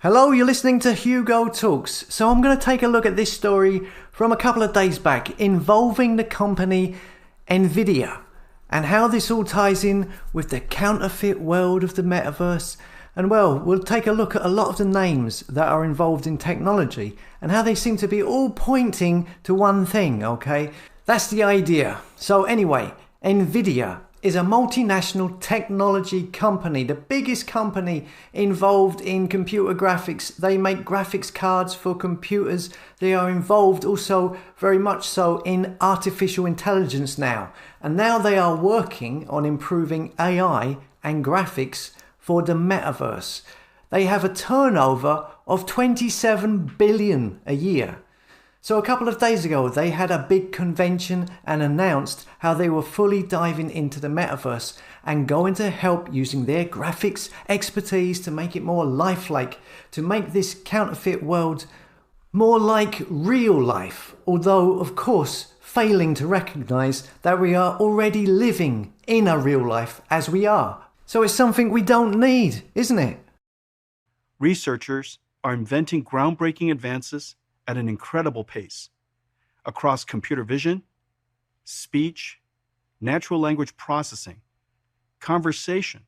Hello, you're listening to Hugo Talks. So I'm going to take a look at this story from a couple of days back involving the company nvidia and how this all ties in with the counterfeit world of the metaverse. And well, we'll take a look at a lot of the names that are involved in technology and how they seem to be all pointing to one thing, okay? That's the idea. So anyway, nvidia is a multinational technology company, the biggest company involved in computer graphics. They make graphics cards for computers. They are involved also very much so in artificial intelligence now. And now they are working on improving AI and graphics for the metaverse. They have a turnover of 27 billion a year. So a couple of days ago, they had a big convention and announced how they were fully diving into the metaverse and going to help using their graphics expertise to make it more lifelike, to make this counterfeit world more like real life. Although, of course, failing to recognize that we are already living in a real life as we are. So it's something we don't need, isn't it? Researchers are inventing groundbreaking advances at an incredible pace across computer vision, speech, natural language processing, conversation,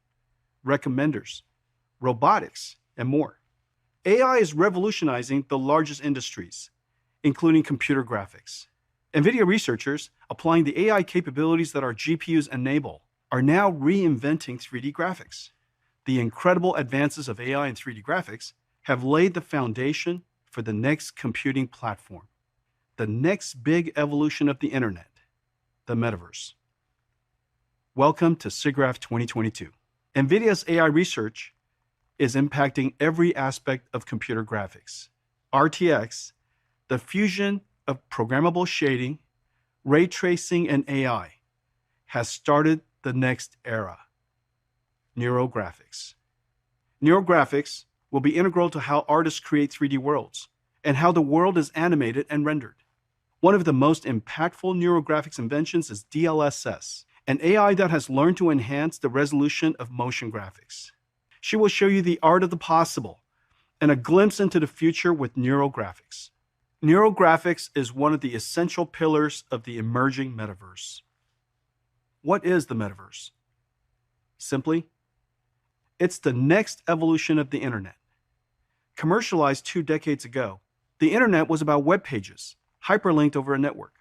recommenders, robotics, and more. AI is revolutionizing the largest industries, including computer graphics. NVIDIA researchers applying the AI capabilities that our GPUs enable are now reinventing 3D graphics. The incredible advances of AI and 3D graphics have laid the foundation for the next computing platform, the next big evolution of the internet, the metaverse. Welcome to SIGGRAPH 2022. NVIDIA's AI research is impacting every aspect of computer graphics. RTX, the fusion of programmable shading, ray tracing, and AI, has started the next era, neurographics. Neurographics will be integral to how artists create 3D worlds and how the world is animated and rendered. One of the most impactful neurographics inventions is DLSS, an AI that has learned to enhance the resolution of motion graphics. She will show you the art of the possible and a glimpse into the future with neurographics. Neurographics is one of the essential pillars of the emerging metaverse. What is the metaverse? Simply, it's the next evolution of the internet. Commercialized 2 decades ago, the internet was about web pages, hyperlinked over a network.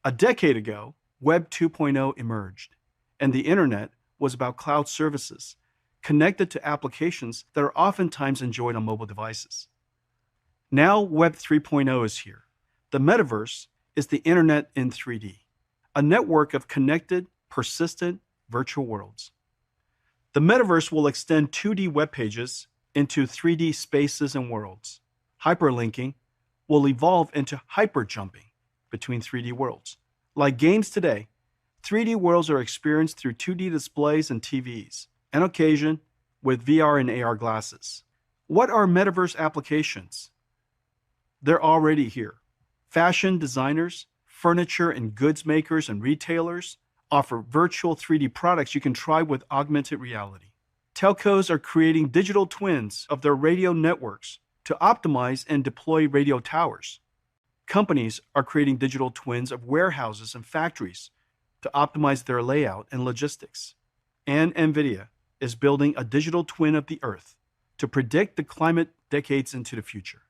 A decade ago, Web 2.0 emerged, and the internet was about cloud services, connected to applications that are oftentimes enjoyed on mobile devices. Now Web 3.0 is here. The metaverse is the internet in 3D, a network of connected, persistent virtual worlds. The metaverse will extend 2D web pages into 3D spaces and worlds. Hyperlinking will evolve into hyperjumping between 3D worlds. Like games today, 3D worlds are experienced through 2D displays and TVs, and on occasion with VR and AR glasses. What are metaverse applications? They're already here. Fashion designers, furniture and goods makers, and retailers offer virtual 3D products you can try with augmented reality. Telcos are creating digital twins of their radio networks to optimize and deploy radio towers. Companies are creating digital twins of warehouses and factories to optimize their layout and logistics. And NVIDIA is building a digital twin of the Earth to predict the climate decades into the future.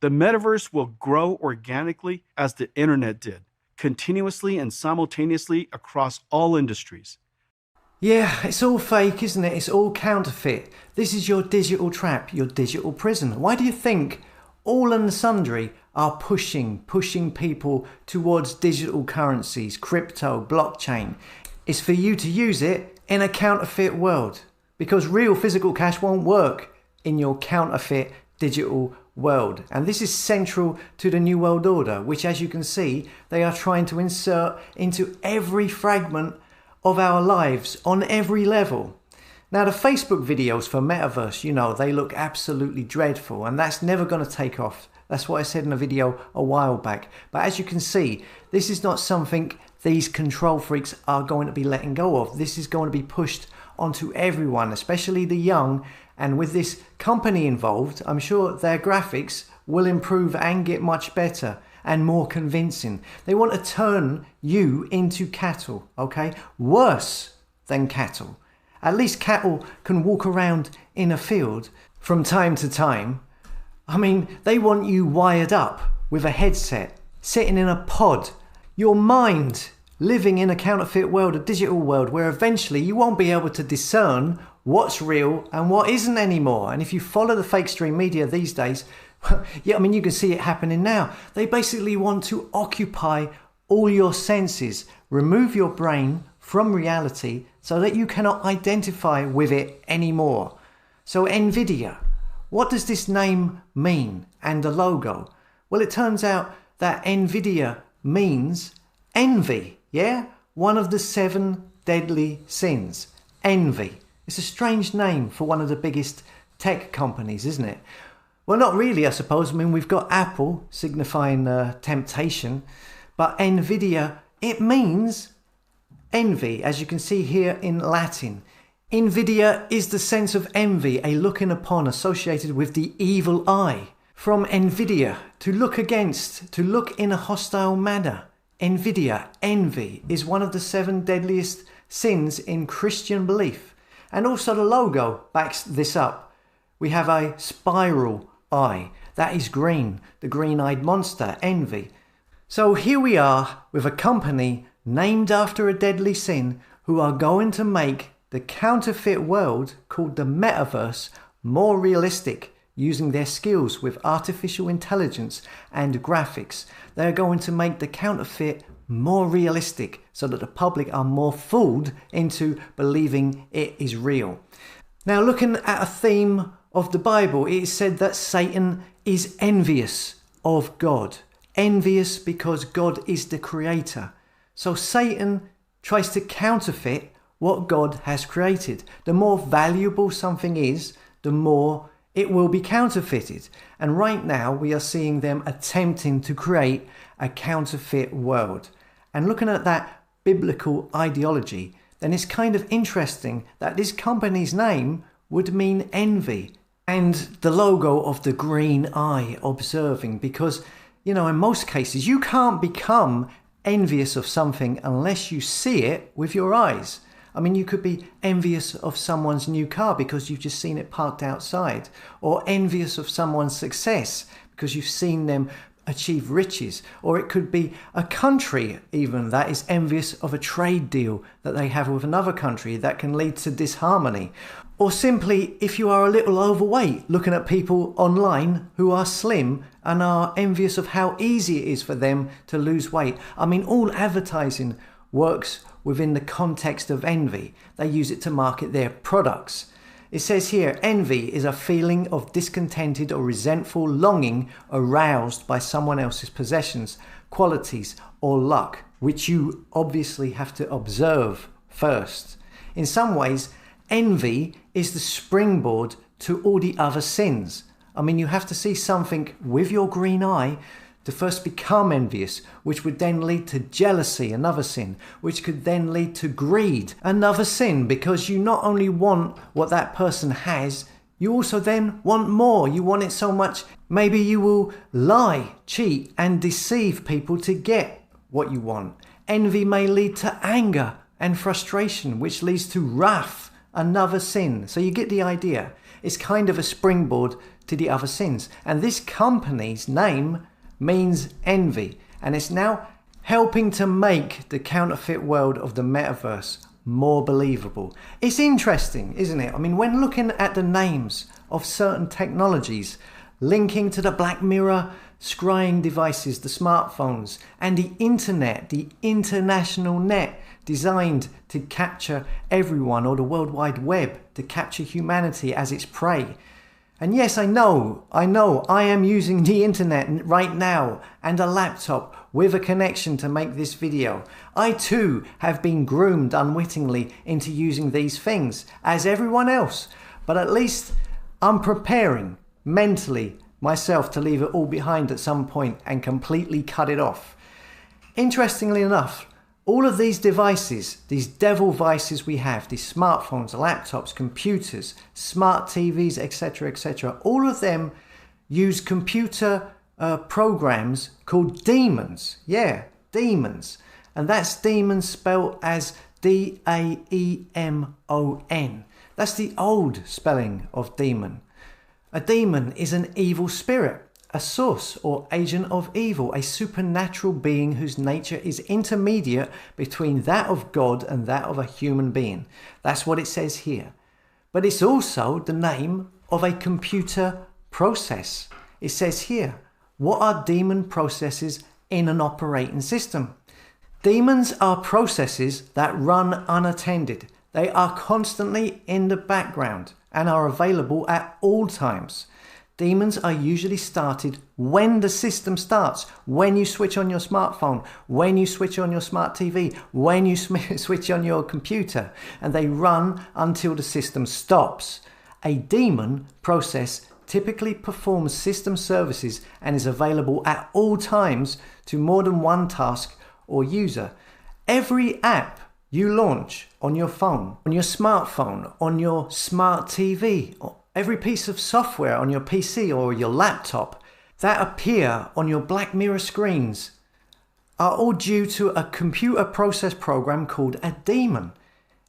The metaverse will grow organically as the internet did, continuously and simultaneously across all industries. Yeah, it's all fake, isn't it? It's all counterfeit. This is your digital trap, your digital prison. Why do you think all and sundry are pushing people towards digital currencies, crypto, blockchain? It's for you to use it in a counterfeit world, because real physical cash won't work in your counterfeit digital world. And this is central to the New World Order, which, as you can see, they are trying to insert into every fragment of our lives on every level. Now, the Facebook videos for Metaverse, they look absolutely dreadful, and that's never going to take off. That's what I said in a video a while back. But as you can see, this is not something these control freaks are going to be letting go of. This is going to be pushed onto everyone, especially the young. And with this company involved, I'm sure their graphics will improve and get much better and more convincing. They want to turn you into cattle, okay? Worse than cattle. At least cattle can walk around in a field from time to time. I mean, they want you wired up with a headset, sitting in a pod, your mind living in a counterfeit world, a digital world, where eventually you won't be able to discern what's real and what isn't anymore. And if you follow the fake stream media these days, yeah, I mean, you can see it happening now. They basically want to occupy all your senses, remove your brain from reality so that you cannot identify with it anymore. So nvidia, what does this name mean and the logo? Well, it turns out that nvidia means envy, yeah? One of the 7 deadly sins, envy. It's a strange name for one of the biggest tech companies, isn't it? Well, not really, I suppose. I mean, we've got Apple signifying temptation, but nvidia, it means envy, as you can see here in Latin. Invidia is the sense of envy, a looking upon associated with the evil eye. From nvidia, to look against, to look in a hostile manner. Nvidia, envy, is one of the 7 deadliest sins in Christian belief. And also the logo backs this up. We have a spiral eye. That is green, the green-eyed monster, envy. So here we are with a company named after a deadly sin who are going to make the counterfeit world called the metaverse more realistic using their skills with artificial intelligence and graphics. They're going to make the counterfeit more realistic so that the public are more fooled into believing it is real. Now, looking at a theme of the Bible, it is said that Satan is envious of God. Envious because God is the creator. So Satan tries to counterfeit what God has created. The more valuable something is, the more it will be counterfeited. And right now we are seeing them attempting to create a counterfeit world. And looking at that biblical ideology, then it's kind of interesting that this company's name would mean envy. And the logo of the green eye observing, because, you know, in most cases you can't become envious of something unless you see it with your eyes. I mean, you could be envious of someone's new car because you've just seen it parked outside, or envious of someone's success because you've seen them achieve riches, or it could be a country even that is envious of a trade deal that they have with another country that can lead to disharmony, or simply if you are a little overweight, looking at people online who are slim and are envious of how easy it is for them to lose weight. I mean, all advertising works within the context of envy. They use it to market their products. It says here, envy is a feeling of discontented or resentful longing aroused by someone else's possessions, qualities, or luck, which you obviously have to observe first. In some ways, envy is the springboard to all the other sins. I mean, you have to see something with your green eye to first become envious, which would then lead to jealousy, another sin, which could then lead to greed, another sin, because you not only want what that person has, you also then want more. You want it so much, maybe you will lie, cheat, and deceive people to get what you want. Envy may lead to anger and frustration, which leads to wrath, another sin. So you get the idea. It's kind of a springboard to the other sins. And this company's name means envy, and it's now helping to make the counterfeit world of the metaverse more believable. It's interesting, isn't it? I mean, when looking at the names of certain technologies linking to the Black Mirror scrying devices, the smartphones, and the internet, the international net designed to capture everyone, or the World Wide Web to capture humanity as its prey. And yes, I know, I am using the internet right now and a laptop with a connection to make this video. I too have been groomed unwittingly into using these things, as everyone else. But at least I'm preparing mentally myself to leave it all behind at some point and completely cut it off. Interestingly enough, All of these devices, these devil vices we have, these smartphones, laptops, computers, smart TVs, etc., all of them use computer programs called demons. Yeah, demons. And that's demons spelled as D-A-E-M-O-N. That's the old spelling of demon. A demon is an evil spirit, a source or agent of evil, a supernatural being whose nature is intermediate between that of God and that of a human being. That's what it says here. But it's also the name of a computer process. It says here, what are demon processes in an operating system? Demons are processes that run unattended. They are constantly in the background and are available at all times. Demons are usually started when the system starts, when you switch on your smartphone, when you switch on your smart TV, when you switch on your computer, and they run until the system stops. A demon process typically performs system services and is available at all times to more than one task or user. Every app you launch on your phone, on your smartphone, on your smart TV, every piece of software on your PC or your laptop that appear on your Black Mirror screens are all due to a computer process program called a daemon.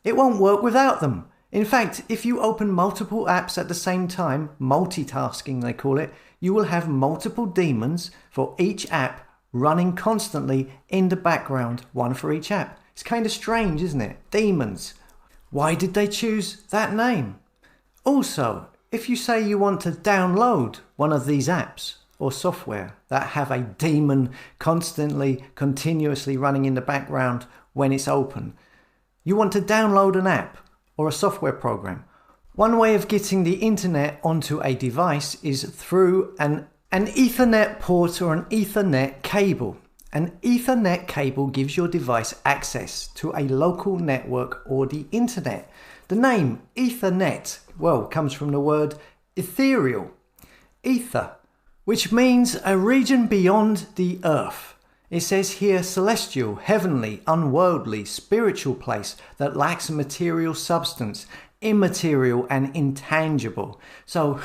It won't work without them. In fact, if you open multiple apps at the same time, multitasking they call it, you will have multiple daemons for each app running constantly in the background, one for each app. It's kind of strange, isn't it? Daemons. Why did they choose that name? Also, if you say you want to download one of these apps or software that have a daemon constantly, continuously running in the background when it's open, you want to download an app or a software program. One way of getting the internet onto a device is through an Ethernet port or an Ethernet cable. An Ethernet cable gives your device access to a local network or the internet. The name Ethernet, well, comes from the word ethereal, ether, which means a region beyond the earth. It says here celestial, heavenly, unworldly, spiritual place that lacks material substance, immaterial and intangible. So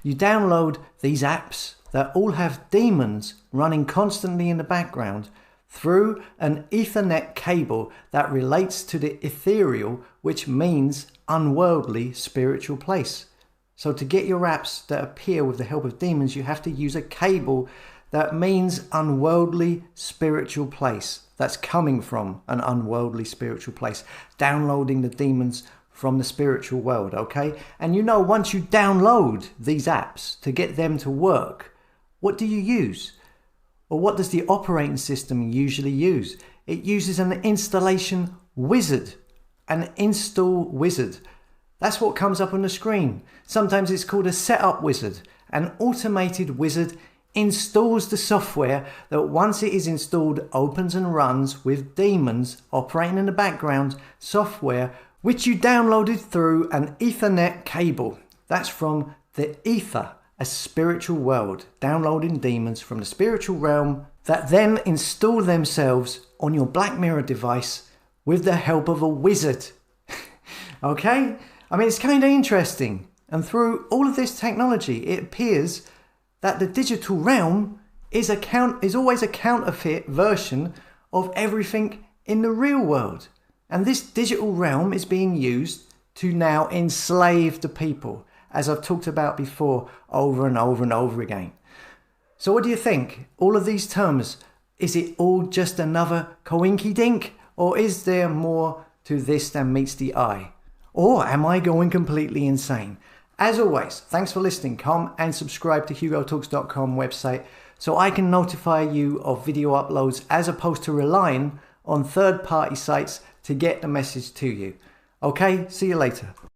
you download these apps that all have demons running constantly in the background through an Ethernet cable that relates to the ethereal, which means unworldly, spiritual place. So to get your apps that appear with the help of demons, you have to use a cable that means unworldly, spiritual place. That's coming from an unworldly, spiritual place. Downloading the demons from the spiritual world, okay? And you know, once you download these apps to get them to work, what do you use? Or what does the operating system usually use? It uses an installation wizard, an install wizard. That's what comes up on the screen. Sometimes it's called a setup wizard. An automated wizard installs the software that once it is installed opens and runs with demons operating in the background, software which you downloaded through an Ethernet cable. That's from the ether, a spiritual world, downloading demons from the spiritual realm that then install themselves on your Black Mirror device with the help of a wizard. Okay? I mean, it's kind of interesting. And through all of this technology, it appears that the digital realm is always a counterfeit version of everything in the real world. And this digital realm is being used to now enslave the people, as I've talked about before, over and over and over again. So what do you think? All of these terms, is it all just another coinky-dink? Or is there more to this than meets the eye? Or am I going completely insane? As always, thanks for listening. Come and subscribe to HugoTalks.com website so I can notify you of video uploads as opposed to relying on third-party sites to get the message to you. Okay, see you later.